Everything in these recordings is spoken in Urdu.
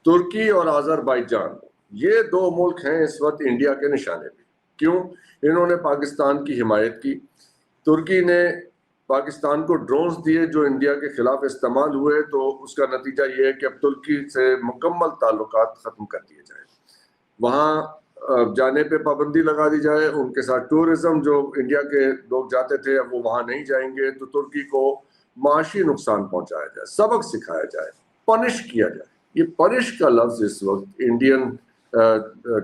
ترکی اور آذربائیجان یہ دو ملک ہیں اس وقت انڈیا کے نشانے پہ. کیوں؟ انہوں نے پاکستان کی حمایت کی. ترکی نے پاکستان کو ڈرونز دیے جو انڈیا کے خلاف استعمال ہوئے, تو اس کا نتیجہ یہ ہے کہ اب ترکی سے مکمل تعلقات ختم کر دیے جائیں, وہاں جانے پہ پابندی لگا دی جائے, ان کے ساتھ ٹورزم جو انڈیا کے لوگ جاتے تھے اب وہ وہاں نہیں جائیں گے, تو ترکی کو معاشی نقصان پہنچایا جائے, سبق سکھایا جائے, پنش کیا جائے. یہ پنش کا لفظ اس وقت انڈین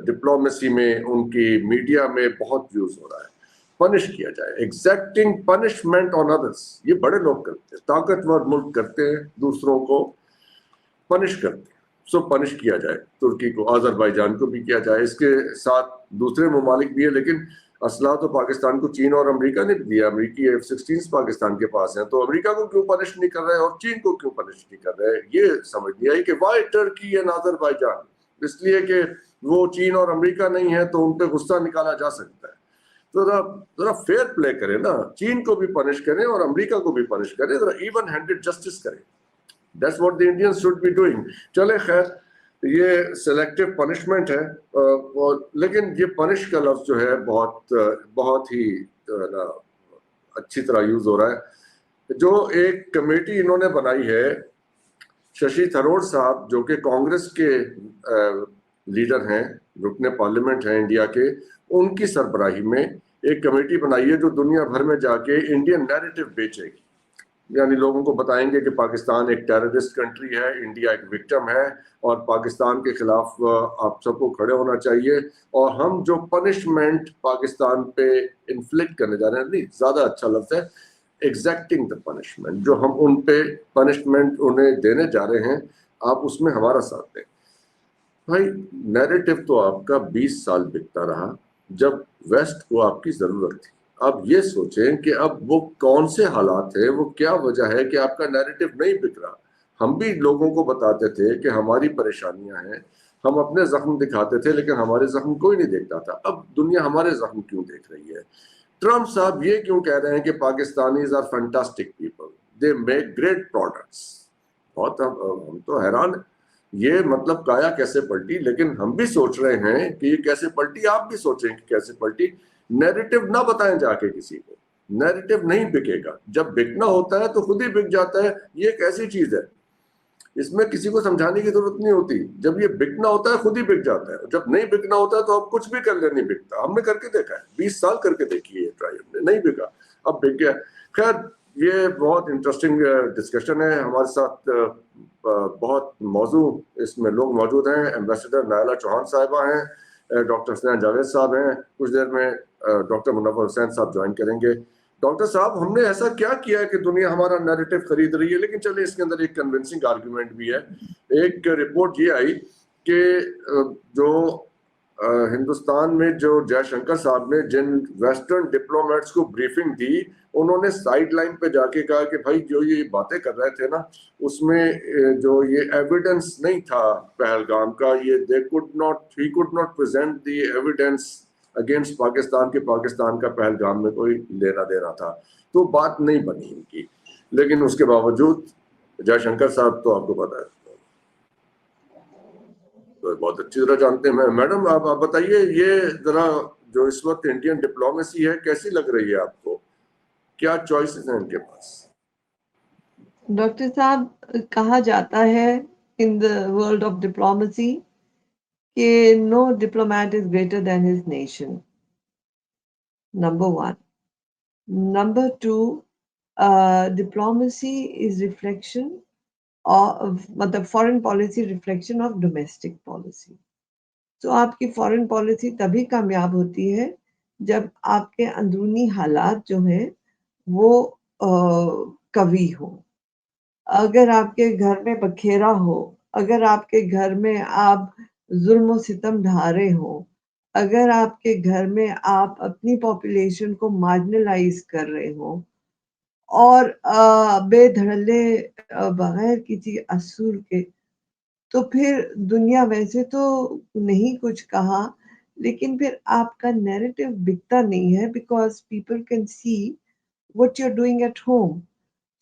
ڈپلومیسی میں, ان کی میڈیا میں بہت یوز ہو رہا ہے. پنش کیا جائے, ایگزیکٹنگ پنشمنٹ آن ادرس. یہ بڑے لوگ کرتے ہیں, طاقتور ملک کرتے ہیں, دوسروں کو پنش کرتے ہیں. سو پنش کیا جائے ترکی کو, آذربائیجان کو بھی کیا جائے. اس کے ساتھ دوسرے ممالک بھی ہیں, لیکن اسلحہ تو پاکستان کو چین اور امریکہ نے بھی دیا. امریکی F-16 پاکستان کے پاس ہیں, تو امریکہ کو کیوں پنش نہیں کر رہے اور چین کو کیوں پنش نہیں کر رہے؟ یہ سمجھ نہیں آئی کہ وائی ٹرکی اینڈ آذربائیجان. اس لیے کہ وہ چین اور امریکہ نہیں ہے تو ان پہ غصہ نکالا جا سکتا ہے. تو ذرا فیئر پلے کریں نا, چین کو بھی پنش کریں اور امریکہ کو بھی پنش کریں, ذرا ایون ہینڈڈ جسٹس کریں. That's what the Indians should be doing. چلے خیر, یہ سلیکٹو پنشمنٹ ہے, لیکن یہ پنش کا لفظ جو ہے بہت ہی اچھی طرح یوز ہو رہا ہے. جو ایک کمیٹی انہوں نے بنائی ہے, ششی تھرور صاحب جو کہ کانگریس کے لیڈر ہیں, رکن پارلیمنٹ ہیں انڈیا کے, ان کی سربراہی میں ایک کمیٹی بنائی ہے جو دنیا بھر میں جا کے انڈین نیریٹو بیچے گی. یعنی لوگوں کو بتائیں گے کہ پاکستان ایک ٹیررسٹ کنٹری ہے, انڈیا ایک وکٹم ہے, اور پاکستان کے خلاف آپ سب کو کھڑے ہونا چاہیے. اور ہم جو پنشمنٹ پاکستان پہ انفلکٹ کرنے جا رہے ہیں, نہیں زیادہ اچھا لفظ ہے, ایگزیکٹنگ دا پنشمنٹ, جو ہم ان پہ پنشمنٹ انہیں دینے جا رہے ہیں, آپ اس میں ہمارا ساتھ دیں. بھائی نیریٹو تو آپ کا 20 سال بکتا رہا جب ویسٹ کو آپ کی ضرورت تھی. اب یہ سوچیں کہ اب وہ کون سے حالات ہیں, وہ کیا وجہ ہے کہ آپ کا نیریٹو نہیں بک رہا. ہم بھی لوگوں کو بتاتے تھے کہ ہماری پریشانیاں ہیں, ہم اپنے زخم دکھاتے تھے, لیکن ہمارے زخم کوئی نہیں دیکھتا تھا. اب دنیا ہمارے زخم کیوں دیکھ رہی ہے؟ ٹرمپ صاحب یہ کیوں کہہ رہے ہیں کہ Pakistanis are fantastic people, they make great products. بہت ہم تو حیران ہیں, یہ مطلب کایا کیسے پلٹی. لیکن ہم بھی سوچ رہے ہیں کہ یہ کیسے پلٹی, آپ بھی سوچیں کہ کیسے پلٹی. نیریٹو نہ بتائیں جا کے کسی کو, نیریٹو نہیں بکے گا. جب بکنا ہوتا ہے تو خود ہی بک جاتا ہے. یہ ایک ایسی چیز ہے, اس میں کسی کو سمجھانے کی ضرورت نہیں ہوتی. جب یہ بکنا ہوتا ہے خود ہی بک جاتا ہے, جب نہیں بکنا ہوتا ہے تو آپ کچھ بھی کر لیں نہیں بکتا. ہم نے کر کے دیکھا ہے, 20 سال کر کے دیکھی ہے ٹرائی, ہم نے نہیں بکا, اب بک گیا. خیر یہ بہت انٹرسٹنگ ڈسکشن ہے. ہمارے ساتھ بہت موضوع اس میں لوگ موجود ہیں. ایمبیسڈر نائلہ چوہان صاحبہ ہیں, ڈاکٹر حسنین جاوید صاحب ہیں, کچھ دیر میں ڈاکٹر منور حسین صاحب جوائن کریں گے. ڈاکٹر صاحب, ہم نے ایسا کیا کیا ہے کہ دنیا ہمارا نیریٹو خرید رہی ہے؟ لیکن چلے اس کے اندر ایک کنونسنگ آرگیومنٹ بھی ہے. ایک رپورٹ یہ آئی کہ جو ہندوستان میں جو جے شنکر صاحب نے جن ویسٹرن ڈپلومیٹس کو بریفنگ دی, انہوں نے سائیڈ لائن پہ جا کے کہا کہ بھائی جو یہ باتیں کر رہے تھے نا, اس میں جو یہ ایویڈنس نہیں تھا پہلگام کا, یہ he could not present the evidence against Pakistan کے پاکستان کا پہلگام میں کوئی لینا دینا تھا, تو بات نہیں بنی ان کی. لیکن اس کے باوجود جے شنکر صاحب تو آپ کو پتا ہے تو بہت اچھی طرح جانتے ہیں. میڈم آپ بتائیے, یہ ذرا جو اس وقت انڈین ڈپلومیسی ہے کیسی لگ رہی ہے آپ کو؟ کیا چوائسز ہیں ان کے پاس؟ ڈاکٹر صاحب, کہا جاتا ہے ان دا ورلڈ آف ڈپلومیسی کہ no diplomat is greater than his nation. Number one. Number two, diplomacy is reflection of matlab foreign policy reflection of domestic policy. So آپ کی فورن پالیسی تبھی کامیاب ہوتی ہے جب آپ کے اندرونی حالات جو ہیں وہ قوی ہو. اگر آپ کے گھر میں بکھیرا ہو, اگر آپ کے گھر میں آپ ظلم و ستم ڈھا رہے ہو, اگر آپ کے گھر میں آپ اپنی پاپولیشن کو مارجنلائز کر رہے ہو اور بے دھڑلے بغیر کسی اصول کے, تو پھر دنیا ویسے تو نہیں کچھ کہا, لیکن پھر آپ کا نیریٹو بکتا نہیں ہے, because people can see what you're doing at home.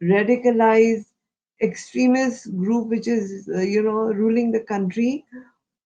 radicalized, extremist group which is, ruling the country,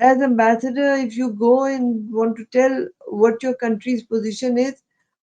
As ambassador, if you go and want to tell what your country's position is,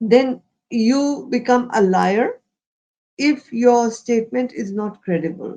Then you become a liar if your statement is not credible.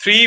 3